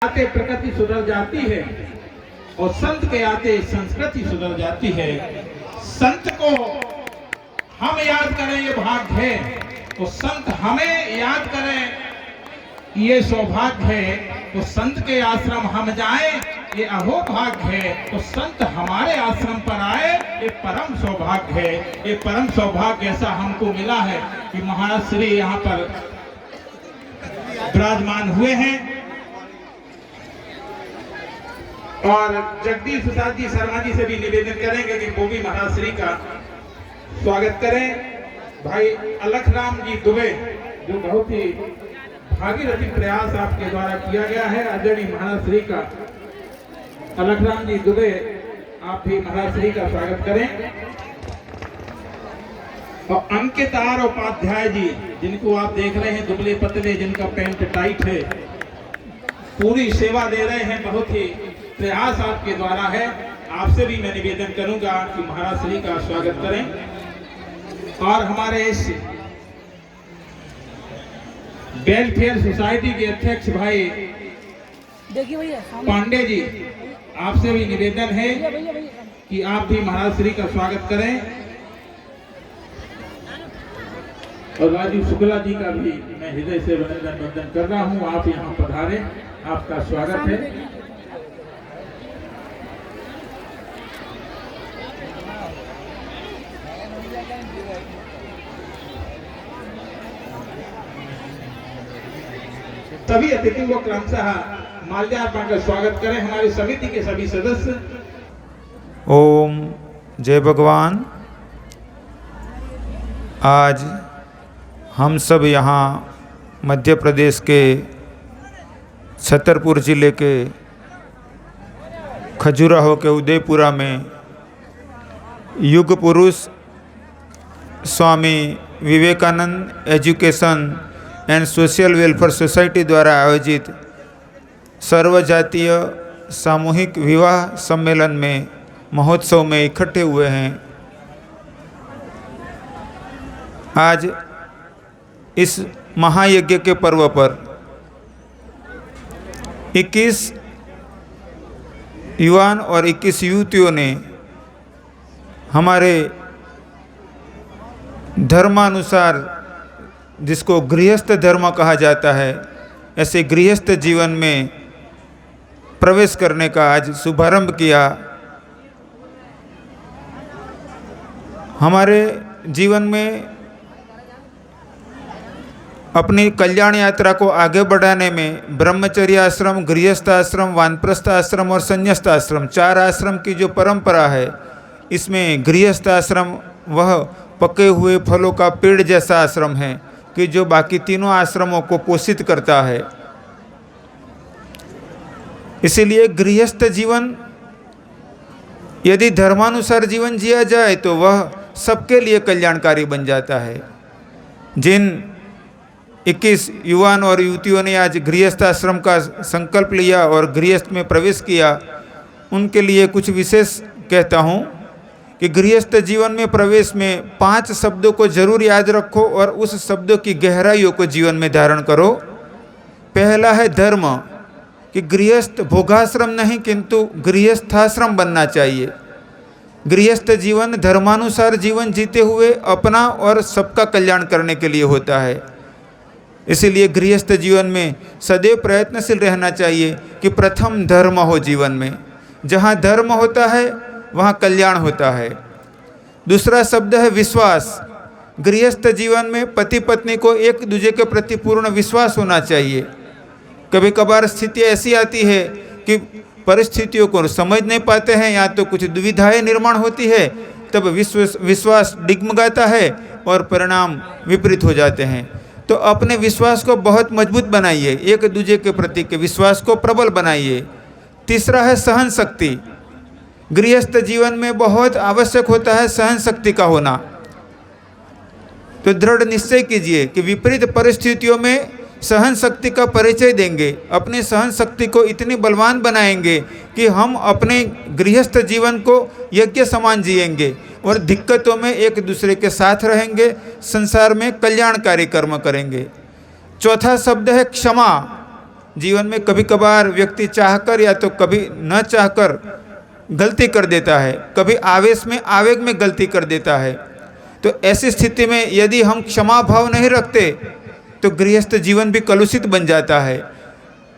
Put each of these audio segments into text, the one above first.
आते प्रकृति सुधर जाती है और संत के आते संस्कृति सुधर जाती है। संत को हम याद करें ये भाग्य है, तो संत हमें याद करें ये सौभाग्य है। तो संत के आश्रम हम जाएं ये अहोभाग्य है, तो संत हमारे आश्रम पर आए ये परम सौभाग्य है। ये परम सौभाग्य ऐसा हमको मिला है कि महाराज श्री यहाँ पर विराजमान हुए हैं और जगदीश प्रसाद जी शर्मा जी से भी निवेदन करेंगे कि वो भी महाराज श्री का स्वागत करें। भाई अलख राम जी दुबे, जो बहुत ही भागीरथी प्रयास आपके द्वारा किया गया है, आदरणीय महाराज श्री का अलख राम जी दुबे, आप भी महाराज श्री का स्वागत करें। और अंकित आर उपाध्याय जी, जिनको आप देख रहे हैं दुबले पतले, जिनका पैंट टाइट है, पूरी सेवा दे रहे हैं, बहुत ही प्रयास आपके द्वारा है। आपसे भी मैं निवेदन करूंगा कि महाराज श्री का स्वागत करें। और हमारे इस वेलफेयर सोसाइटी के अध्यक्ष भाई पांडे जी, आपसे भी निवेदन है कि आप भी महाराज श्री का स्वागत करें। और राजू शुक्ला जी का भी मैं हृदय से वंदन कर रहा हूं। आप यहां पधारे, आपका स्वागत है। सभी अतिथियों को क्रमशः माल्यार्पण का स्वागत करें। हमारी समिति के सभी सदस्य। ओम जय भगवान। आज हम सब यहाँ मध्य प्रदेश के छतरपुर ज़िले के खजुराहो के उदयपुरा में युग पुरुष Swami Vivekananda education and social welfare society द्वारा आयोजित सर्वजातीय सामूहिक विवाह सम्मेलन में महोत्सव में इकट्ठे हुए हैं। आज इस महायज्ञ के पर्व पर 21 युवान और 21 युवतियों ने हमारे धर्मानुसार, जिसको गृहस्थ धर्म कहा जाता है, ऐसे गृहस्थ जीवन में प्रवेश करने का आज शुभारंभ किया। हमारे जीवन में अपनी कल्याण यात्रा को आगे बढ़ाने में ब्रह्मचर्य आश्रम, गृहस्थ आश्रम, वानप्रस्थ आश्रम और संन्यास्त आश्रम, 4 आश्रम की जो परंपरा है, इसमें गृहस्थ आश्रम वह पके हुए फलों का पेड़ जैसा आश्रम है कि जो बाकी तीनों आश्रमों को पोषित करता है। इसीलिए गृहस्थ जीवन यदि धर्मानुसार जीवन जिया जाए तो वह सबके लिए कल्याणकारी बन जाता है। जिन 21 युवान और युवतियों ने आज गृहस्थ आश्रम का संकल्प लिया और गृहस्थ में प्रवेश किया, उनके लिए कुछ विशेष कहता हूँ कि गृहस्थ जीवन में प्रवेश में 5 शब्दों को जरूर याद रखो और उस शब्दों की गहराइयों को जीवन में धारण करो। पहला है धर्म, कि गृहस्थ भोगाश्रम नहीं किंतु गृहस्थाश्रम बनना चाहिए। गृहस्थ जीवन धर्मानुसार जीवन जीते हुए अपना और सबका कल्याण करने के लिए होता है। इसीलिए गृहस्थ जीवन में सदैव प्रयत्नशील रहना चाहिए कि प्रथम धर्म हो जीवन में। जहाँ धर्म होता है वहाँ कल्याण होता है। दूसरा शब्द है विश्वास। गृहस्थ जीवन में पति पत्नी को एक दूसरे के प्रति पूर्ण विश्वास होना चाहिए। कभी कभार स्थिति ऐसी आती है कि परिस्थितियों को समझ नहीं पाते हैं या तो कुछ दुविधाएं निर्माण होती है, तब विश्वास डिगमगाता है और परिणाम विपरीत हो जाते हैं। तो अपने विश्वास को बहुत मजबूत बनाइए, एक दूसरे के प्रति के विश्वास को प्रबल बनाइए। तीसरा है सहन शक्ति। गृहस्थ जीवन में बहुत आवश्यक होता है सहन शक्ति का होना। तो दृढ़ निश्चय कीजिए कि विपरीत परिस्थितियों में सहन शक्ति का परिचय देंगे, अपनी सहन शक्ति को इतनी बलवान बनाएंगे कि हम अपने गृहस्थ जीवन को यज्ञ समान जिएंगे और दिक्कतों में एक दूसरे के साथ रहेंगे, संसार में कल्याणकारी कर्म करेंगे। चौथा शब्द है क्षमा। जीवन में कभी कभार व्यक्ति चाहकर या तो कभी न चाहकर गलती कर देता है, कभी आवेश में आवेग में गलती कर देता है। तो ऐसी स्थिति में यदि हम क्षमा भाव नहीं रखते तो गृहस्थ जीवन भी कलुषित बन जाता है।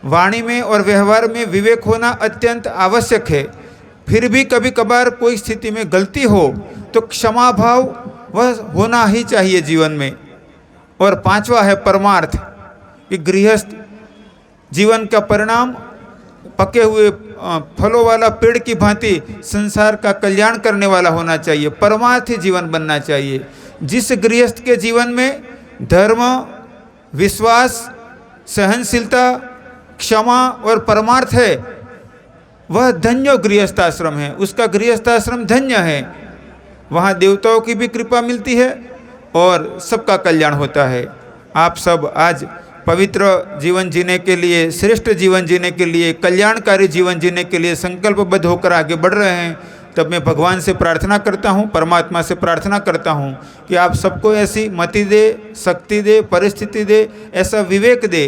वाणी में और व्यवहार में विवेक होना अत्यंत आवश्यक है। फिर भी कभी कभार कोई स्थिति में गलती हो तो क्षमा भाव वह होना ही चाहिए जीवन में। और पांचवा है परमार्थ, कि गृहस्थ जीवन का परिणाम पके हुए फलों वाला पेड़ की भांति संसार का कल्याण करने वाला होना चाहिए, परमार्थी जीवन बनना चाहिए। जिस गृहस्थ के जीवन में धर्म, विश्वास, सहनशीलता, क्षमा और परमार्थ है, वह धन्य गृहस्थाश्रम है, उसका गृहस्थाश्रम धन्य है। वहाँ देवताओं की भी कृपा मिलती है और सबका कल्याण होता है। आप सब आज पवित्र जीवन जीने के लिए, श्रेष्ठ जीवन जीने के लिए, कल्याणकारी जीवन जीने के लिए संकल्पबद्ध होकर आगे बढ़ रहे हैं। तब मैं भगवान से प्रार्थना करता हूँ, परमात्मा से प्रार्थना करता हूँ कि आप सबको ऐसी मति दे, शक्ति दे, परिस्थिति दे, ऐसा विवेक दे,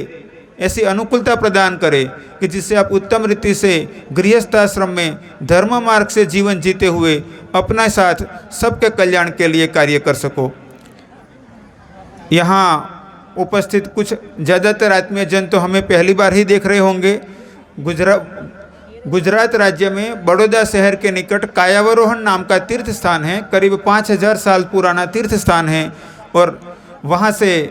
ऐसी अनुकूलता प्रदान करे कि जिससे आप उत्तम रीति से गृहस्थाश्रम में धर्म मार्ग से जीवन जीते हुए अपना साथ सबके कल्याण के लिए कार्य कर सको। यहाँ उपस्थित कुछ ज़्यादातर आत्मीय जन तो हमें पहली बार ही देख रहे होंगे। गुजरात राज्य में बड़ौदा शहर के निकट कायावरोहन नाम का तीर्थ स्थान है, करीब 5000 साल पुराना तीर्थ स्थान है। और वहाँ से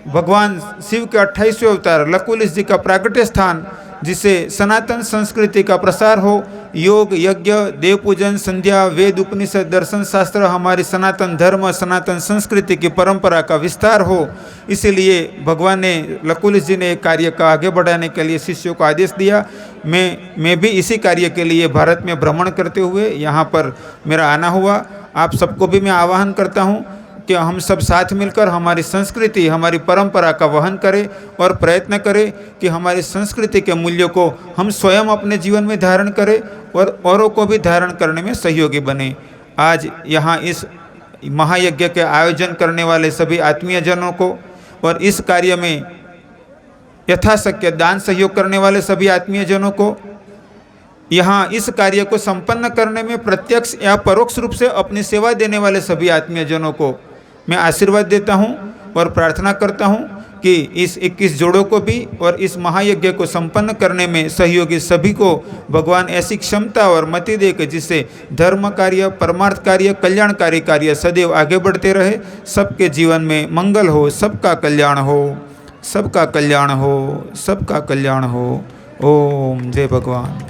भगवान शिव के 28वें अवतार लकुलिश जी का प्राकट्य स्थान, जिसे सनातन संस्कृति का प्रसार हो, योग, यज्ञ, देव पूजन, संध्या, वेद, उपनिषद, दर्शन शास्त्र, हमारी सनातन धर्म, सनातन संस्कृति की परंपरा का विस्तार हो, इसीलिए भगवान ने, लकुलिश जी ने कार्य का आगे बढ़ाने के लिए शिष्यों को आदेश दिया। मैं भी इसी कार्य के लिए भारत में भ्रमण करते हुए यहाँ पर मेरा आना हुआ। आप सबको भी मैं आह्वान करता हूँ कि हम सब साथ मिलकर हमारी संस्कृति, हमारी परंपरा का वहन करें और प्रयत्न करें कि हमारी संस्कृति के मूल्यों को हम स्वयं अपने जीवन में धारण करें और औरों को भी धारण करने में सहयोगी बने। आज यहाँ इस महायज्ञ के आयोजन करने वाले सभी आत्मीय जनों को और इस कार्य में यथाशक्य दान सहयोग करने वाले सभी आत्मीय जनों को, यहाँ इस कार्य को संपन्न करने में प्रत्यक्ष या परोक्ष रूप से अपनी सेवा देने वाले सभी आत्मीय जनों को मैं आशीर्वाद देता हूँ और प्रार्थना करता हूँ कि इस 21 जोड़ों को भी और इस महायज्ञ को संपन्न करने में सहयोगी सभी को भगवान ऐसी क्षमता और मति दे कि जिससे धर्म कार्य, परमार्थ कार्य, कल्याणकारी कार्य सदैव आगे बढ़ते रहे। सबके जीवन में मंगल हो, सबका कल्याण हो, सबका कल्याण हो, सबका कल्याण हो। ओम जय भगवान।